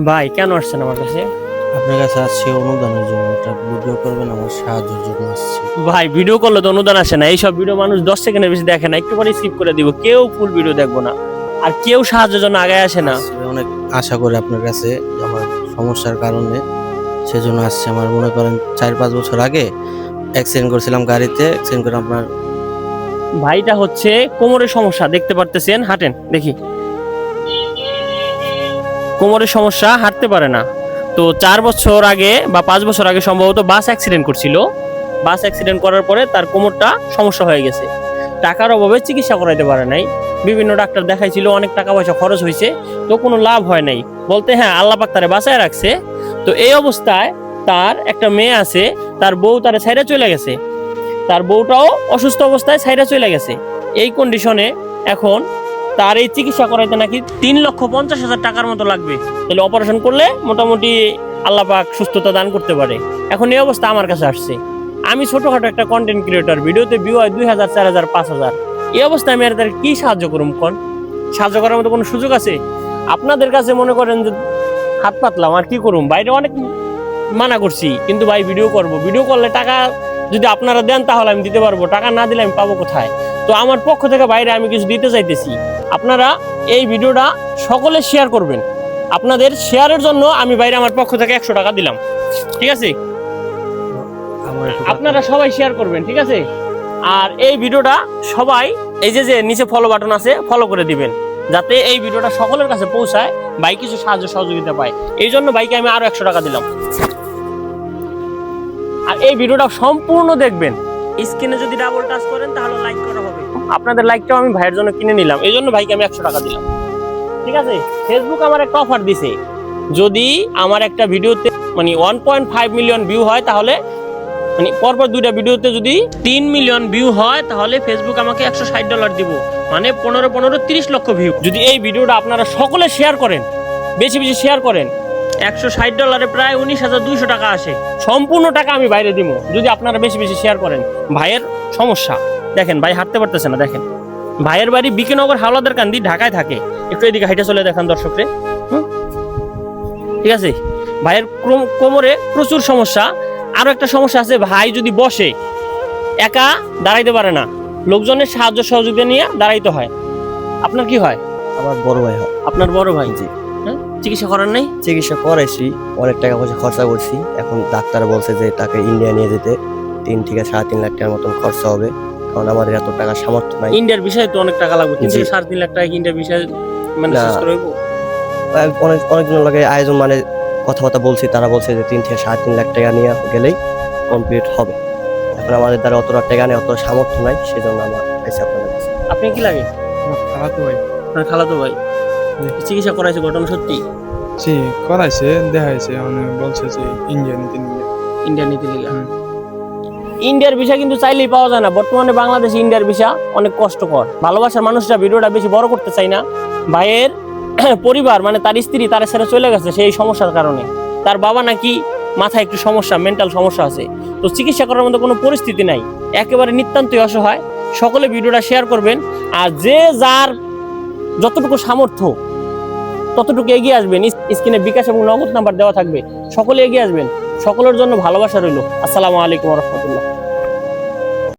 ভাই কেন আসছেন আমার কাছে? আপনার কাছে আসছি অনুদানের জন্য, একটা ভিডিও করবেন আমার সাহায্যের জন্য আসছি। ভাই ভিডিও করলে তো অনুদান আসে না, এইসব ভিডিও মানুষ 10 সেকেন্ডের বেশি দেখে না, একটু পরে স্কিপ করে দিব, কেউ ফুল ভিডিও দেখবো না, আর কেউ সাহায্যের জন্য আগে আসে না। আসলে অনেক আশা করি আপনার কাছে, আমার সমস্যার কারণে সেজন্য আসছে। আমার মনে করেন 4-5 বছর আগে অ্যাক্সিডেন্ট করেছিলাম গাড়িতে, অ্যাক্সিডেন্ট করে আপনার ভাইটা হচ্ছে কোমরের সমস্যা, দেখতে পারতেছেন, হাঁটেন দেখি, কোমরের সমস্যা, হাঁটতে পারে না। তো 4 বছর আগে বা 5 বছর আগে সম্ভবত বাস অ্যাক্সিডেন্ট করছিল। বাস অ্যাক্সিডেন্ট করার পরে তার কোমরটা সমস্যা হয়ে গেছে, টাকার অভাবে চিকিৎসা করাইতে পারে নাই, বিভিন্ন ডাক্তার দেখাইছিল, অনেক টাকা পয়সা খরচ হয়েছে, তো কোনো লাভ হয় নাই, বলতে হ্যাঁ আল্লাহ পাক তারে বাঁচায় রাখছে। তো এই অবস্থায় তার একটা মেয়ে আছে, তার বউ তারে ছাইড়া চলে গেছে, তার বউটাও অসুস্থ অবস্থায় ছাইড়া চলে গেছে। এই কন্ডিশনে এখন তার এই চিকিৎসা করাইতে নাকি 3,50,000 টাকার মতো লাগবে, তাহলে অপারেশন করলে মোটামুটি আল্লাহ পাক সুস্থতা দান করতে পারে। এখন এই অবস্থা আমার কাছে আসছে, আমি ছোটখাটো একটা কন্টেন্ট ক্রিয়েটর, ভিডিওতে ভিউ হয় 2,000, 4,000, 5,000, এই অবস্থায় আমি আর তার কি সাহায্য করুম? কোন সাহায্য করার মতো কোনো সুযোগ আছে? আপনাদের কাছে মনে করেন যে হাত পাতলাম, আর কি করুম? বাইরে অনেক মানা করছি, কিন্তু ভাই ভিডিও করব, ভিডিও করলে টাকা যদি আপনারা দেন তাহলে আমি দিতে পারবো, টাকা না দিলে আমি পাবো কোথায়? তো আমার পক্ষ থেকে বাইরে আমি কিছু দিতে চাইতেছি, আপনারা এই ভিডিওটা সকলে শেয়ার করবেন। আপনাদের শেয়ারের জন্য আমি বাইরে আমার পক্ষ থেকে 100 টাকা দিলাম, ঠিক আছে? আপনারা সবাই শেয়ার করবেন, ঠিক আছে? আর এই ভিডিওটা সবাই, এই যে যে নিচে ফলো বাটন আছে, ফলো করে দিবেন, যাতে এই ভিডিওটা সকলের কাছে পৌঁছায়, ভাই কিছু সাহায্য সহযোগিতা পায়। এই জন্য ভাইকে আমি আরো 100 টাকা দিলাম। আর এই ভিডিওটা সম্পূর্ণ দেখবেন, স্ক্রিনে যদি ডাবল টাচ করেন তাহলে লাইক করা হবে, আপনাদের লাইকটাও আমি ভাইয়ের জন্য কিনে নিলাম, এই জন্য ভাইকে আমি 100 টাকা দিলাম, ঠিক আছে? ফেসবুক আমার একটা অফার দিছে, যদি আমার একটা ভিডিওতে মানে 1.5 মিলিয়ন ভিউ হয়, তাহলে মানে পরপর 2টা ভিডিওতে যদি 3 মিলিয়ন ভিউ হয়, তাহলে ফেসবুক আমাকে $160 দিব, মানে 15 30 লক্ষ ভিউ। যদি এই ভিডিওটা আপনারা সকলে শেয়ার করেন, বেশি বেশি শেয়ার করেন, $160 প্রায় 19,200 টাকা আসে, সম্পূর্ণ টাকা আমি বাইরে দিব যদি আপনারা বেশি বেশি শেয়ার করেন। ভাইয়ের সমস্যা দেখেন, ভাই হাঁটতে পারতেছে না, দেখেন ভাইয়ের বাড়ি বিকেনগর হাওলাদার কান্দি, ঢাকায় থাকে, একটু এদিকে হাইটে চলে দেখান দর্শকরে, ঠিক আছে? ভাইয়ের কোমরে প্রচুর সমস্যা। আরো একটা সমস্যা আছে, ভাই যদি বসে একা দাঁড়াইতে পারে না, লোকজনের সাহায্য সহযোগিতা নিয়ে দাঁড়াইতে হয়। আপনার কি হয়? আমার বড় ভাই হয়। আপনার বড় ভাই? জি। হ্যাঁ, চিকিৎসা করার নাই? চিকিৎসা করাইছি, অনেক টাকা পয়সা খরচা করছি, এখন ডাক্তার বলছে যে তাকে ইন্ডিয়া নিয়ে যেতে 3 থেকে 3.5 লাখ টাকার মতন খরচা হবে, কারণ আমাদের এত টাকা সামর্থ্য নাই। ইন্ডিয়ার বিষয়ে তো অনেক টাকা লাগবে, 3 থেকে 3.5 লাখ টাকা ইন্ডিয়ার বিষয়ে মানে শেষ করে হইব? অনেকজন লাগে আয়োজন, মানে কথাবার্তা বলছি, তারা বলছে যে 3 থেকে 3.5 লাখ টাকা নিয়ে গেলেই কমপ্লিট হবে। এখন আমাদের দ্বারা অতটা টাকা নেই, অত সামর্থ্য নাই, সেজন্য আমরা এসে আপনাদের কাছে। আপনি কি লাগে? আমার খালাতো ভাই। আপনার খালাতো ভাই চিকিৎসা করাইছে, ঘটনা সত্যি? জি, করাইছে, দেখাইছে, মানে বলছে যে ইন্ডিয়া নিতে নিয়ে। ইন্ডিয়ার নীতি লিগা ইন্ডিয়ার ভিসা কিন্তু চাইলেই পাওয়া যায় না বর্তমানে বাংলাদেশে, ইন্ডিয়ার ভিসা অনেক কষ্টকর। ভালোবাসার মানুষরা ভিডিওটা বেশি বড় করতে চাই না। ভাইয়ের পরিবার মানে তার স্ত্রী তারা ছেড়ে চলে গেছে সেই সমস্যার কারণে, তার বাবা নাকি মাথায় একটু সমস্যা, মেন্টাল সমস্যা আছে, তো চিকিৎসা করার মতো কোনো পরিস্থিতি নাই, একেবারে নিতান্তই অসহায়। সকলে ভিডিওটা শেয়ার করবেন, আর যে যার যতটুকু সামর্থ্য ততটুকু এগিয়ে আসবেন। স্ক্রিনে বিকাশ এবং নগদ নাম্বার দেওয়া থাকবে, সকলে এগিয়ে আসবেন। সকলের জন্য ভালোবাসা রইল। আসসালামু আলাইকুম ওয়া রাহমাতুল্লাহ।